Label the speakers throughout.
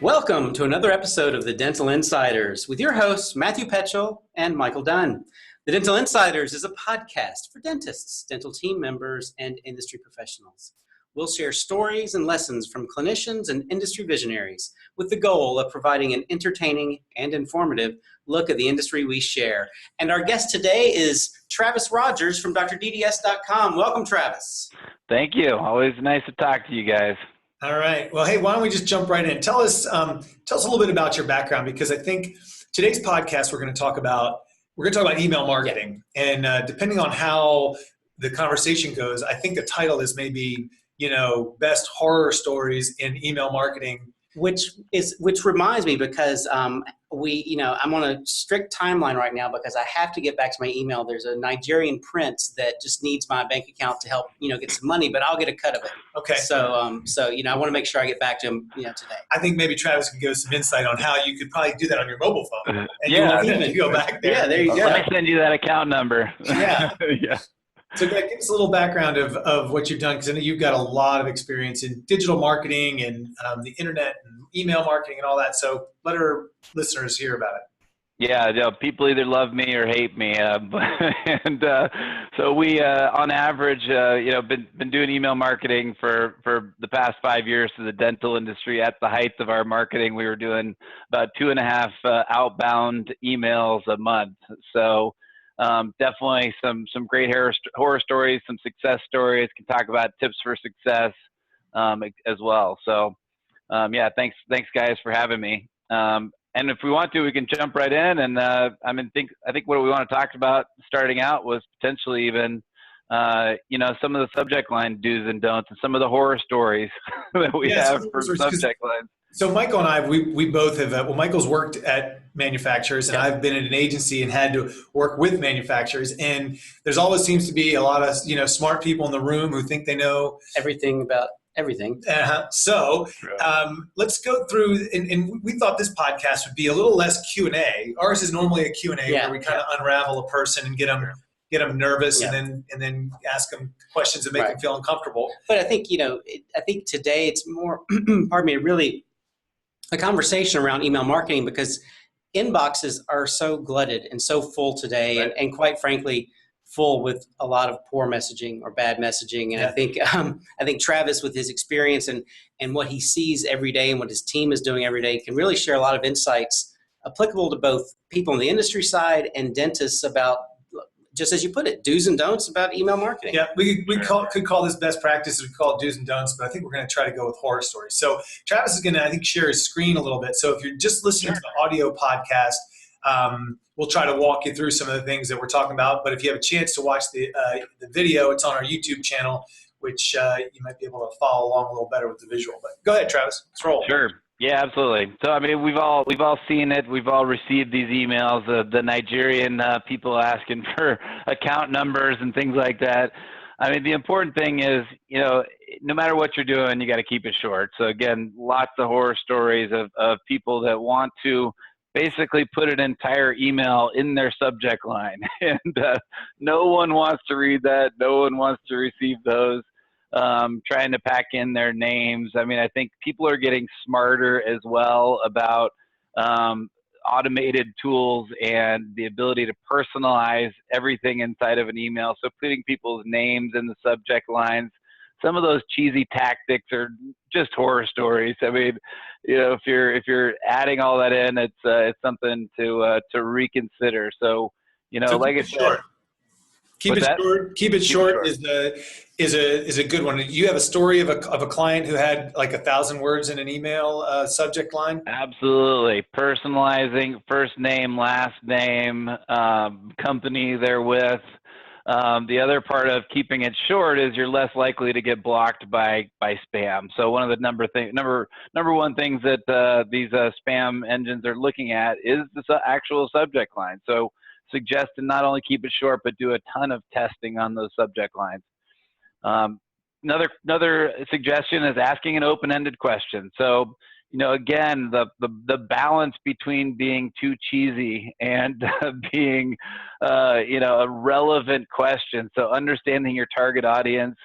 Speaker 1: Welcome to another episode of the Dental Insiders with your hosts, Matthew Petchel and Michael Dunn. The Dental Insiders is a podcast for dentists, dental team members, and industry professionals. We'll share stories and lessons from clinicians and industry visionaries with the goal of providing an entertaining and informative look at the industry we share. And our guest today is Travis Rodgers from drdds.com. Welcome, Travis.
Speaker 2: Thank you. Always nice to talk to you guys.
Speaker 3: All right. Well, hey, why don't we just jump right in? Tell us a little bit about your background, because I think today's podcast we're going to talk about email marketing, and depending on how the conversation goes, I think the title is maybe best horror stories in email marketing.
Speaker 1: Which reminds me, because I'm on a strict timeline right now because I have to get back to my email. There's a Nigerian prince that just needs my bank account to help get some money, but I'll get a cut of it.
Speaker 3: Okay.
Speaker 1: So I want to make sure I get back to him today.
Speaker 3: I think maybe Travis can give us some insight on how you could probably do that on your mobile phone. And
Speaker 2: yeah,
Speaker 3: you won't even go back there.
Speaker 1: Yeah, there you go.
Speaker 2: Let me send you that account number.
Speaker 3: Yeah.
Speaker 2: Yeah.
Speaker 3: So give us a little background of what you've done, because I know you've got a lot of experience in digital marketing and the internet and email marketing and all that. So let our listeners hear about it.
Speaker 2: Yeah, people either love me or hate me, so we, on average, been doing email marketing for the past 5 years to the dental industry. At the height of our marketing, we were doing about 2.5 outbound emails a month. So definitely some great horror stories, some success stories. Can talk about tips for success as well. So thanks guys for having me. And if we want to, we can jump right in. And I think what we want to talk about starting out was potentially even some of the subject line do's and don'ts and some of the horror stories that we have for subject lines.
Speaker 3: So Michael and I, we both have, Michael's worked at manufacturers, and I've been at an agency and had to work with manufacturers. And there's always seems to be a lot of, smart people in the room who think they know
Speaker 1: everything about everything.
Speaker 3: So let's go through, and we thought this podcast would be a little less Q&A. Ours is normally a Q&A where we kind of unravel a person and get them nervous, and then ask them questions that make them feel uncomfortable.
Speaker 1: But I think, I think today it's more, really a conversation around email marketing, because inboxes are so glutted and so full today, and quite frankly, full with a lot of poor messaging or bad messaging. And I think Travis, with his experience and what he sees every day and what his team is doing every day, can really share a lot of insights applicable to both people on the industry side and dentists about, just as you put it, do's and don'ts about email marketing.
Speaker 3: Yeah, we could call this best practices. We call it do's and don'ts, but I think we're going to try to go with horror stories. So Travis is going to, I think, share his screen a little bit. So if you're just listening to the audio podcast, we'll try to walk you through some of the things that we're talking about. But if you have a chance to watch the video, it's on our YouTube channel, which you might be able to follow along a little better with the visual. But go ahead, Travis. Let's roll.
Speaker 2: Sure. Yeah, absolutely. So, we've all seen it. We've all received these emails, the Nigerian people asking for account numbers and things like that. The important thing is, no matter what you're doing, you got to keep it short. So again, lots of horror stories of people that want to basically put an entire email in their subject line. And no one wants to read that. No one wants to receive those. Trying to pack in their names. I think people are getting smarter as well about automated tools and the ability to personalize everything inside of an email. So putting people's names in the subject lines. Some of those cheesy tactics are just horror stories. If you're adding all that in, it's something to reconsider. So like I said.
Speaker 3: Keep it short is a good one. You have a story of a client who had like 1,000 words in an email subject line?
Speaker 2: Absolutely. Personalizing first name, last name, company they're with. The other part of keeping it short is you're less likely to get blocked by spam. So one of the number one things that these spam engines are looking at is the actual subject line. So suggest to not only keep it short, but do a ton of testing on those subject lines. Another suggestion is asking an open-ended question. So, again, the balance between being too cheesy and being, a relevant question. So understanding your target audience,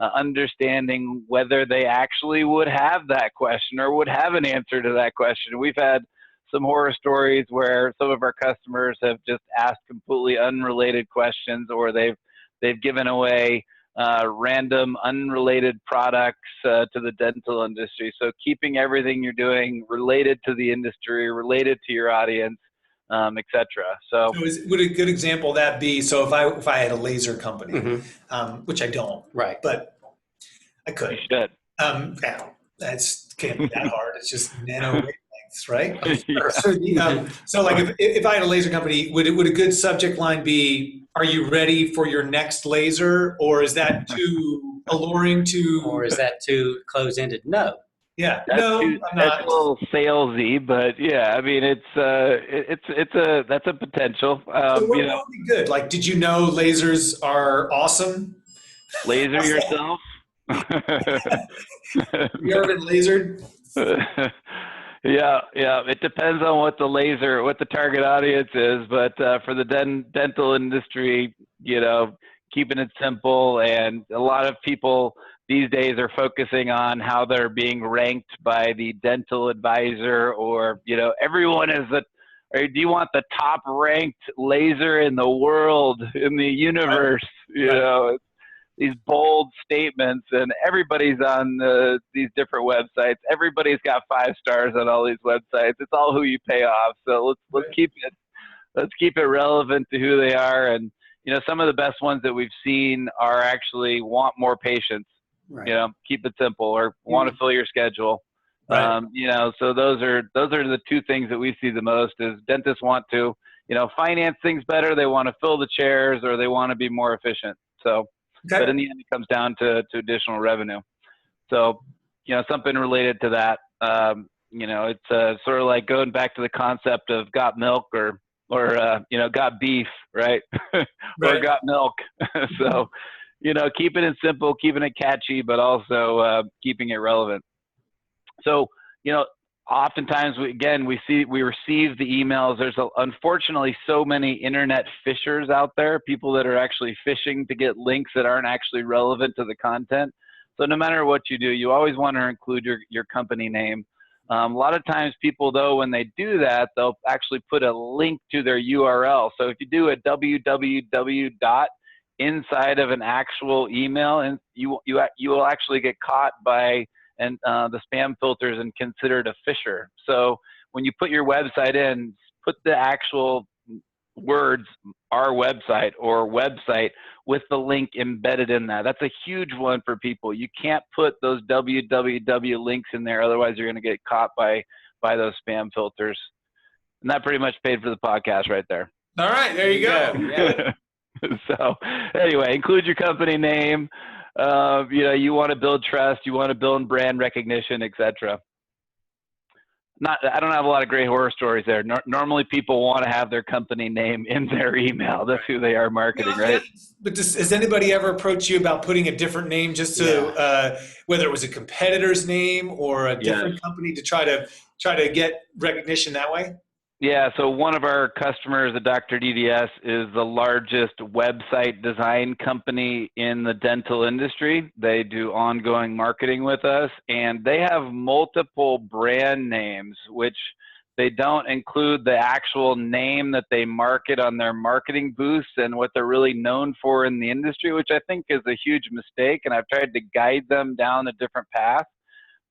Speaker 2: understanding whether they actually would have that question or would have an answer to that question. We've had some horror stories where some of our customers have just asked completely unrelated questions, or they've given away random unrelated products to the dental industry. So keeping everything you're doing related to the industry, related to your audience, etc. So
Speaker 3: would a good example of that be, so if I had a laser company, which I don't,
Speaker 1: Right.
Speaker 3: but I could.
Speaker 2: you should.
Speaker 3: Yeah, that's can't be that hard. It's just nano wavelengths, right?
Speaker 2: Yeah.
Speaker 3: So like if I had a laser company, would a good subject line be, "Are you ready for your next laser?" Or is that too alluring to?
Speaker 1: Or is that too close-ended? No.
Speaker 3: Yeah,
Speaker 2: That's
Speaker 3: no, I'm
Speaker 2: that's
Speaker 3: not.
Speaker 2: a little salesy, but yeah, I mean that's a potential.
Speaker 3: So what
Speaker 2: You know,
Speaker 3: would be good? Like, did you know lasers are awesome?
Speaker 2: laser yourself.
Speaker 3: Have you ever been lasered?
Speaker 2: Yeah, it depends on what the target audience is, but for the dental industry, you know, keeping it simple, and a lot of people these days are focusing on how they're being ranked by the dental advisor, or, you know, everyone is or do you want the top ranked laser in the world, in the universe? You know, these bold statements, and everybody's on these different websites. Everybody's got 5 stars on all these websites. It's all who you pay off. So let's keep it relevant to who they are. And, you know, some of the best ones that we've seen are actually want more patients.
Speaker 1: Right.
Speaker 2: You know, keep it simple, or want to fill your schedule.
Speaker 3: Right.
Speaker 2: You know, so those are the 2 things that we see the most. Is dentists want to, you know, finance things better. They want to fill the chairs, or they want to be more efficient. So.
Speaker 3: Okay.
Speaker 2: But in the end, it comes down to additional revenue. So, you know, something related to that. You know, it's sort of like going back to the concept of got milk or you know, got beef, right? Or got milk. So, you know, keeping it simple, keeping it catchy, but also keeping it relevant. So, you know, oftentimes we receive the emails. There's unfortunately so many internet fishers out there, people that are actually fishing to get links that aren't actually relevant to the content. So no matter what you do, you always want to include your company name. A lot of times people, though, when they do that, they'll actually put a link to their URL. So if you do a www dot inside of an actual email, and you will actually get caught by the spam filters and considered a fisher. So when you put your website in, put the actual words, our website or website, with the link embedded in that. That's a huge one for people. You can't put those www links in there, otherwise you're going to get caught by those spam filters. And that pretty much paid for the podcast right there.
Speaker 3: All right, there you go.
Speaker 1: Yeah.
Speaker 2: So anyway, include your company name. You know, you want to build trust, you want to build brand recognition, etc. I don't have a lot of great horror stories there. Normally people want to have their company name in their email. That's who they are marketing, right?
Speaker 3: But has anybody ever approached you about putting a different name, just to whether it was a competitor's name or a different company, to try to get recognition that way?
Speaker 2: Yeah, so one of our customers, the Dr. DDS, is the largest website design company in the dental industry. They do ongoing marketing with us, and they have multiple brand names, which they don't include the actual name that they market on their marketing booths and what they're really known for in the industry, which I think is a huge mistake, and I've tried to guide them down a different path.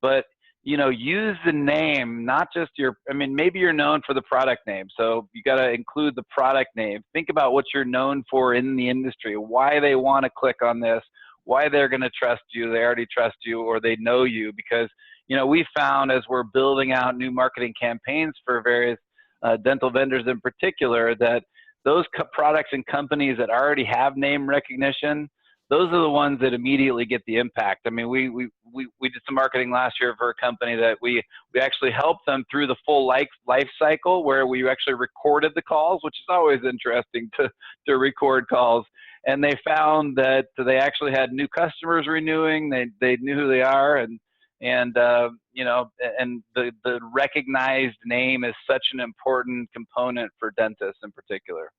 Speaker 2: But you know, use the name, not just maybe you're known for the product name. So you got to include the product name. Think about what you're known for in the industry, why they want to click on this, why they're going to trust you. They already trust you, or they know you, because, you know, we found as we're building out new marketing campaigns for various dental vendors in particular, that those products and companies that already have name recognition, those are the ones that immediately get the impact. I mean, we did some marketing last year for a company that we actually helped them through the full life cycle, where we actually recorded the calls, which is always interesting to record calls. And they found that they actually had new customers renewing. They knew who they are, and you know, and the recognized name is such an important component for dentists in particular,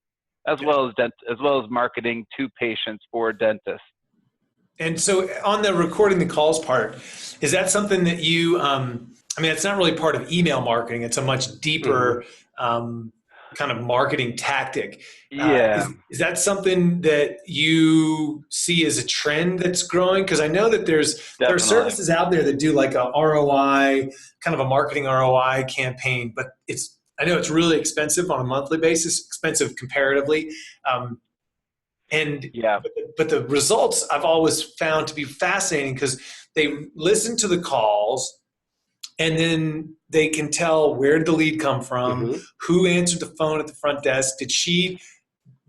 Speaker 2: as well as marketing to patients for dentists.
Speaker 3: And so on the recording the calls part, is that something that you, I mean, it's not really part of email marketing. It's a much deeper kind of marketing tactic.
Speaker 2: Yeah,
Speaker 3: Is that something that you see as a trend that's growing? Because I know that there are
Speaker 2: definitely.
Speaker 3: services out there that do like a ROI, kind of a marketing ROI campaign, but I know it's really expensive on a monthly basis, expensive comparatively. Um, and
Speaker 2: Yeah.
Speaker 3: but the results I've always found to be fascinating because they listen to the calls and then they can tell where did the lead come from,
Speaker 1: Mm-hmm.
Speaker 3: who answered the phone at the front desk, did she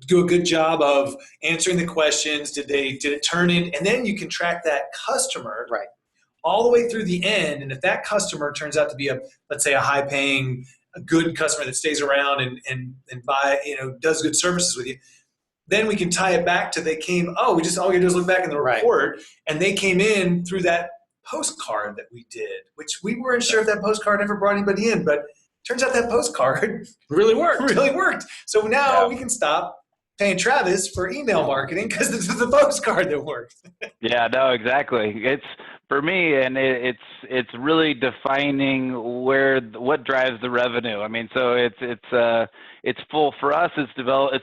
Speaker 3: do a good job of answering the questions, did it turn in, and then you can track that customer
Speaker 1: Right.
Speaker 3: all the way through the end. And if that customer turns out to be let's say a high paying, a good customer that stays around and buy, does good services with you, then we can tie it back to all we gotta do is look back in the
Speaker 1: Right.
Speaker 3: report, and they came in through that postcard that we did, which we weren't sure if that postcard ever brought anybody in, but turns out that postcard
Speaker 1: Really worked.
Speaker 3: really worked. So now
Speaker 2: Yeah.
Speaker 3: we can stop paying Travis for email marketing because this is the postcard that worked.
Speaker 2: Yeah, no, exactly. It's for me, and it's really defining what drives the revenue. I mean, so it's full for us. It's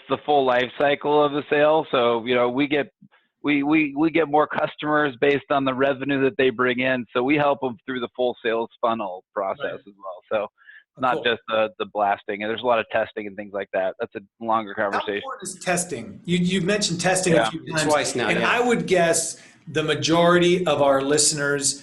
Speaker 2: the full life cycle of the sale. So we get more customers based on the revenue that they bring in. So we help them through the full sales funnel process
Speaker 3: Right.
Speaker 2: as well. So not
Speaker 3: Cool.
Speaker 2: just the blasting, and there's a lot of testing and things like that. That's a longer
Speaker 3: How
Speaker 2: conversation.
Speaker 3: important is testing? You've mentioned testing a few times.
Speaker 1: Twice now,
Speaker 3: and
Speaker 1: yeah.
Speaker 3: I would guess the majority of our listeners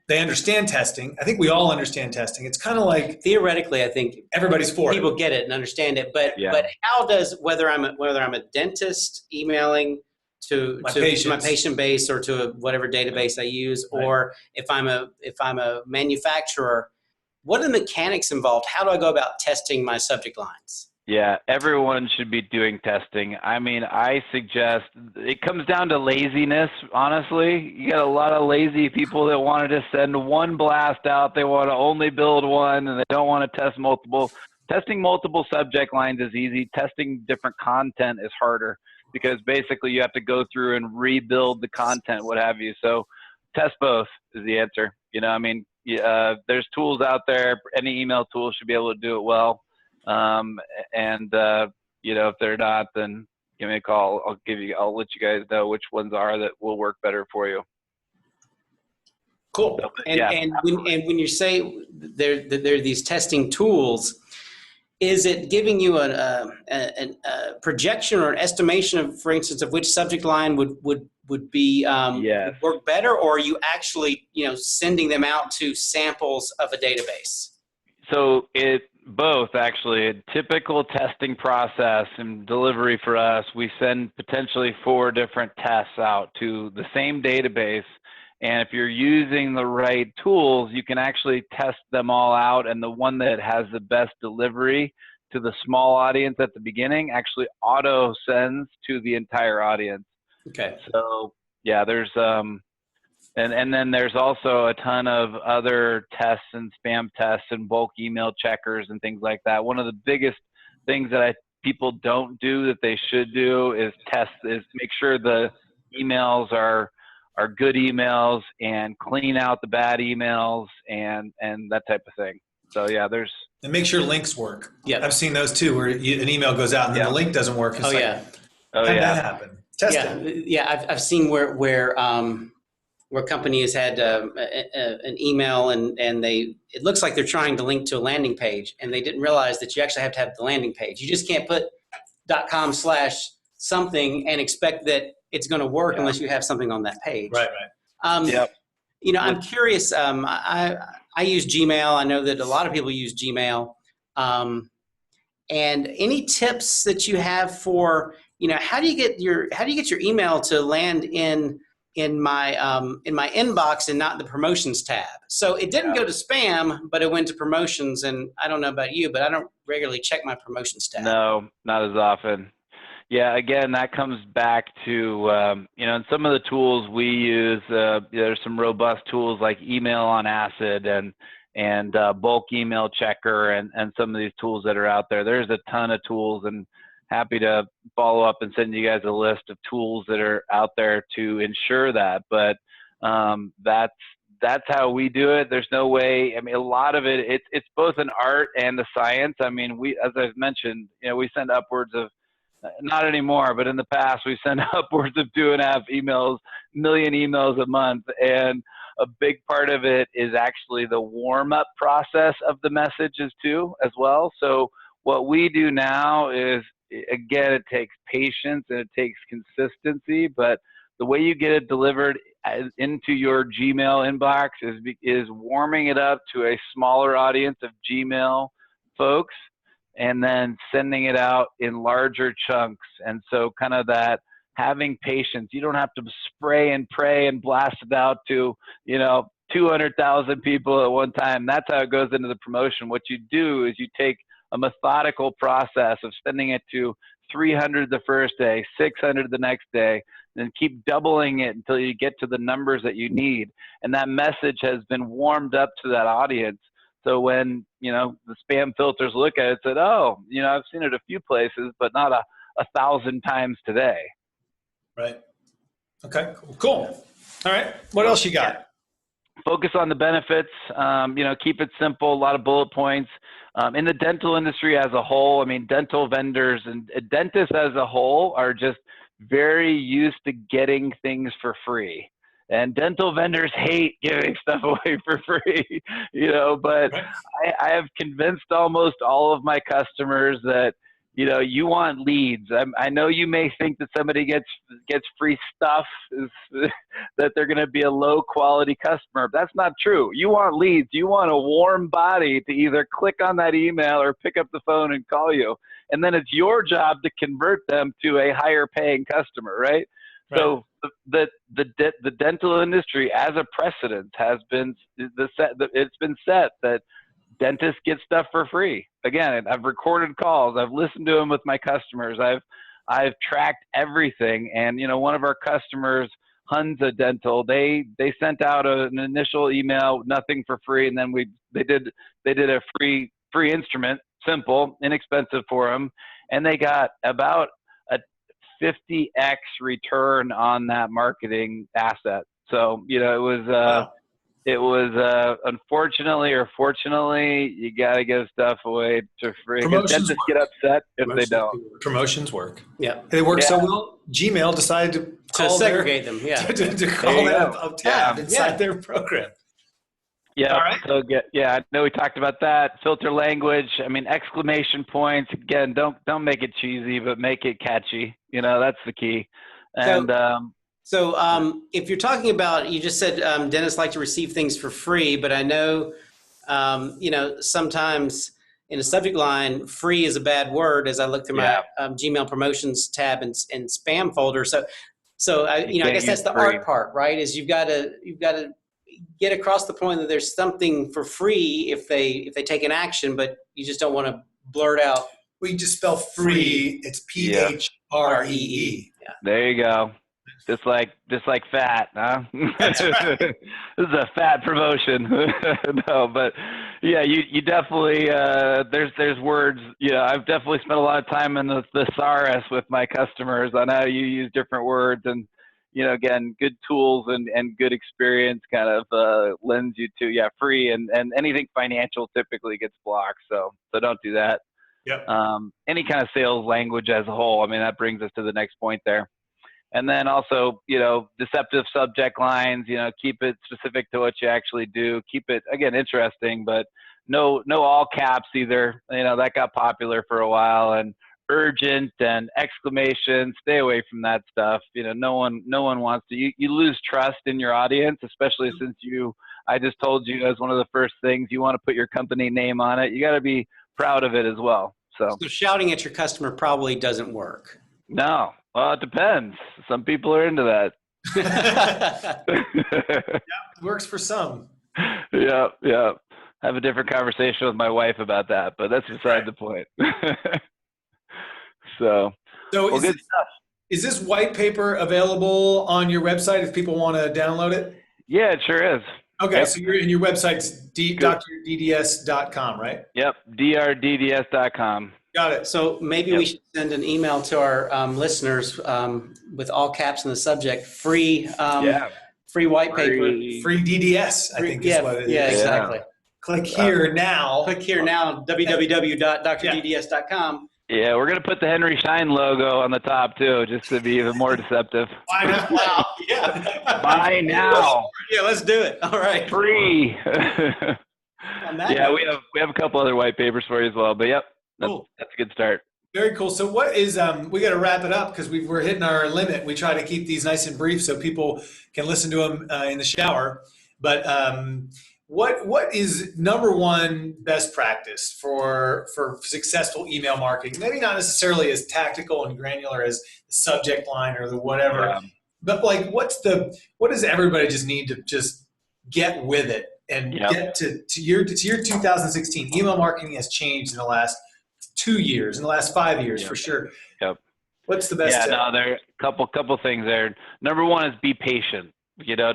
Speaker 3: they understand testing. I think we all understand testing. It's kind of like
Speaker 1: Theoretically, I think
Speaker 3: everybody's for
Speaker 1: people
Speaker 3: it.
Speaker 1: get it and understand it, but
Speaker 2: Yeah.
Speaker 1: but how does whether I'm a dentist emailing to
Speaker 3: My
Speaker 1: my
Speaker 3: patients.
Speaker 1: patient base or to whatever database I use,
Speaker 3: Right.
Speaker 1: or if I'm a manufacturer, what are the mechanics involved? How do I go about testing my subject lines?
Speaker 2: Yeah, everyone should be doing testing. I mean, I suggest it comes down to laziness, honestly. You got a lot of lazy people that want to just send one blast out. They want to only build one and they don't want to test multiple. Testing multiple subject lines is easy. Testing different content is harder because basically you have to go through and rebuild the content, what have you. So test both is the answer. I mean, there's tools out there. Any email tool should be able to do it well. If they're not, then give me a call. I'll let you guys know which ones are that will work better for you.
Speaker 1: Cool.
Speaker 2: So,
Speaker 1: And
Speaker 2: yeah,
Speaker 1: when you say there are these testing tools, is it giving you a projection or an estimation of, for instance, of which subject line would be
Speaker 2: Yes.
Speaker 1: would work better, or are you actually sending them out to samples of a database?
Speaker 2: So both actually. A typical testing process and delivery for us, we send potentially 4 different tests out to the same database. And if you're using the right tools, you can actually test them all out. And the one that has the best delivery to the small audience at the beginning actually auto sends to the entire audience.
Speaker 1: Okay.
Speaker 2: So yeah, there's and then there's also a ton of other tests and spam tests and bulk email checkers and things like that. One of the biggest things that people don't do that they should do is make sure the emails are good emails and clean out the bad emails and that type of thing. So yeah,
Speaker 3: And make sure links work.
Speaker 1: Yeah.
Speaker 3: I've seen those too, where an email goes out and then the link doesn't work. It's
Speaker 1: Oh yeah.
Speaker 3: How'd that happen? Test it.
Speaker 1: Yeah. I've seen where companies had an email and it looks like they're trying to link to a landing page, and they didn't realize that you actually have to have the landing page. You just can't put .com/something and expect that it's going to work unless you have something on that page.
Speaker 3: Right.
Speaker 2: Yep.
Speaker 1: I'm curious. I use Gmail. I know that a lot of people use Gmail. And any tips that you have for how do you get your email to land in my inbox and not the promotions tab? So it didn't go to spam, but it went to promotions. And I don't know about you, but I don't regularly check my promotions tab.
Speaker 2: No, not as often. Yeah, again, that comes back to in some of the tools we use. There's some robust tools like Email on Acid and bulk email checker and some of these tools that are out there. There's a ton of tools, and happy to follow up and send you guys a list of tools that are out there to ensure that. But that's how we do it. There's no way. I mean, a lot of it's both an art and a science. I mean, as I've mentioned, we send upwards of, not anymore, but in the past, we send upwards of 2.5 million emails a month. And a big part of it is actually the warm-up process of the messages too, as well. So what we do now is, again, it takes patience and it takes consistency, but the way you get it delivered into your Gmail inbox is warming it up to a smaller audience of Gmail folks, and then sending it out in larger chunks. And so kind of that having patience. You don't have to spray and pray and blast it out to, 200,000 people at one time. That's how it goes into the promotion. What you do is you take a methodical process of sending it to 300 the first day, 600 the next day, and keep doubling it until you get to the numbers that you need. And that message has been warmed up to that audience. So when, the spam filters look at it, said, oh, I've seen it a few places, but not 1,000 times today.
Speaker 3: Right. Okay, cool. All right. What else you got?
Speaker 2: Focus on the benefits, keep it simple, a lot of bullet points. In the dental industry as a whole, I mean, dental vendors and dentists as a whole are just very used to getting things for free. And dental vendors hate giving stuff away for free, but I have convinced almost all of my customers that, you want leads. I know you may think that somebody gets free stuff, that they're going to be a low quality customer. But that's not true. You want leads. You want a warm body to either click on that email or pick up the phone and call you. And then it's your job to convert them to a higher paying customer, right? So the dental industry as a precedent has been it's been set that dentists get stuff for free. Again, I've recorded calls. I've listened to them with my customers. I've tracked everything. And one of our customers, Hunza Dental, they sent out an initial email, nothing for free, and then they did a free instrument, simple, inexpensive for them, and they got about a 50x return on that marketing asset. So it was unfortunately or fortunately, you got to give stuff away to free. Dentists get upset if they don't.
Speaker 3: Promotions work.
Speaker 1: Yeah,
Speaker 3: they work so well. Gmail decided to
Speaker 1: segregate them. Yeah,
Speaker 3: to call that a tab inside their program.
Speaker 2: Yeah.
Speaker 3: All right.
Speaker 2: So I know we talked about that. Filter language. I mean, exclamation points. Again, don't make it cheesy, but make it catchy. That's the key. And
Speaker 1: So if you're talking about, you just said dentists like to receive things for free, but I know, sometimes in a subject line, free is a bad word as I look through my Gmail promotions tab and spam folder. So I guess that's the art part, right? Is you've got to get across the point that there's something for free if they take an action, but you just don't want to blurt out.
Speaker 3: Well, you just spell free. It's PHREE.
Speaker 1: Yeah.
Speaker 2: There you go. Just like fat, huh?
Speaker 3: That's right.
Speaker 2: This is a fat promotion. No, but yeah, you definitely there's words. I've definitely spent a lot of time in the thesaurus with my customers on how you use different words, and again, good tools and good experience kind of lends you to free, and anything financial typically gets blocked. So don't do that.
Speaker 3: Yep.
Speaker 2: Any kind of sales language as a whole. I mean, that brings us to the next point there. And then also, deceptive subject lines, keep it specific to what you actually do. Keep it, again, interesting, but no all caps either. That got popular for a while, and urgent and exclamation, stay away from that stuff. No one wants to, you lose trust in your audience, especially since I just told you as one of the first things, you want to put your company name on it. You got to be proud of it as well. So
Speaker 1: shouting at your customer probably doesn't work.
Speaker 2: No. Well, it depends. Some people are into that.
Speaker 3: It works for some.
Speaker 2: Yeah. Have a different conversation with my wife about that, but that's beside the point. So good stuff.
Speaker 3: Is this white paper available on your website if people want to download it?
Speaker 2: Yeah, it sure is.
Speaker 3: Okay,
Speaker 2: yep.
Speaker 3: So your website's drdds.com, right?
Speaker 2: Yep, drdds.com.
Speaker 3: Got it.
Speaker 1: So maybe we should send an email to our listeners with all caps in the subject: free, free white paper.
Speaker 3: Free DDS, I think is what it is.
Speaker 1: Yeah, exactly.
Speaker 3: Click here now.
Speaker 1: Click here now, www.drdds.com.
Speaker 2: Yeah, we're going to put the Henry Schein logo on the top too, just to be even more deceptive.
Speaker 3: Buy now. Yeah.
Speaker 2: Buy now.
Speaker 1: Yeah, let's do it. All right.
Speaker 2: Free.
Speaker 1: Yeah,
Speaker 2: we have a couple other white papers for you as well, but yep, that's a good start.
Speaker 3: Very cool. So what is, we got to wrap it up because we're hitting our limit. We try to keep these nice and brief so people can listen to them in the shower. But what is number one best practice for successful email marketing? Maybe not necessarily as tactical and granular as the subject line or the whatever, but like what does everybody just need to just get with it and get to your 2016? Email marketing has changed in the last 2 years, in the last 5 years for sure.
Speaker 2: Yep.
Speaker 3: What's the best tip?
Speaker 2: No, there are a couple things there. Number one is be patient. To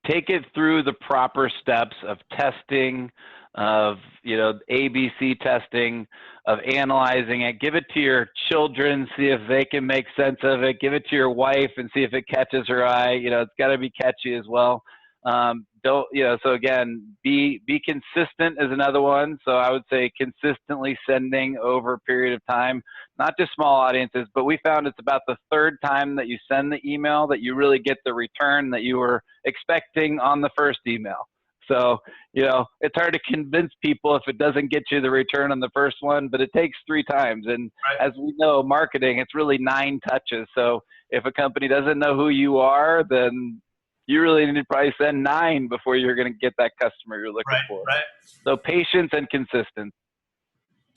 Speaker 2: take it through the proper steps of testing, of ABC testing, of analyzing it. Give it to your children, see if they can make sense of it. Give it to your wife and see if it catches her eye. It's got to be catchy as well. So again, be consistent is another one. So I would say consistently sending over a period of time, not just small audiences, but we found it's about the third time that you send the email that you really get the return that you were expecting on the first email. So, it's hard to convince people if it doesn't get you the return on the first one, but it takes 3 times. And as we know, marketing, it's really 9 touches. So if a company doesn't know who you are, then you really need to probably send 9 before you're going to get that customer you're looking for. Right. So patience and consistency.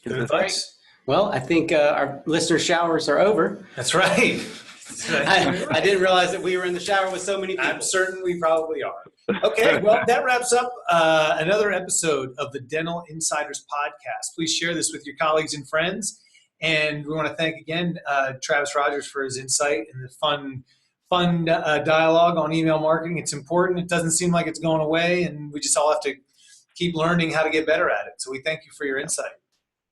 Speaker 3: Good advice.
Speaker 1: Well, I think our listener showers are over.
Speaker 3: That's right.
Speaker 1: I didn't realize that we were in the shower with so many people.
Speaker 3: I'm certain we probably are. Okay, well, that wraps up another episode of the Dental Insiders Podcast. Please share this with your colleagues and friends. And we want to thank again Travis Rodgers for his insight and the fun dialogue on email marketing. It's important. It doesn't seem like it's going away, and we just all have to keep learning how to get better at it. So we thank you for your insight.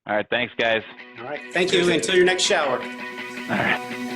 Speaker 2: All right. Thanks, guys.
Speaker 1: All right. Thank you. Until your next shower.
Speaker 2: All right.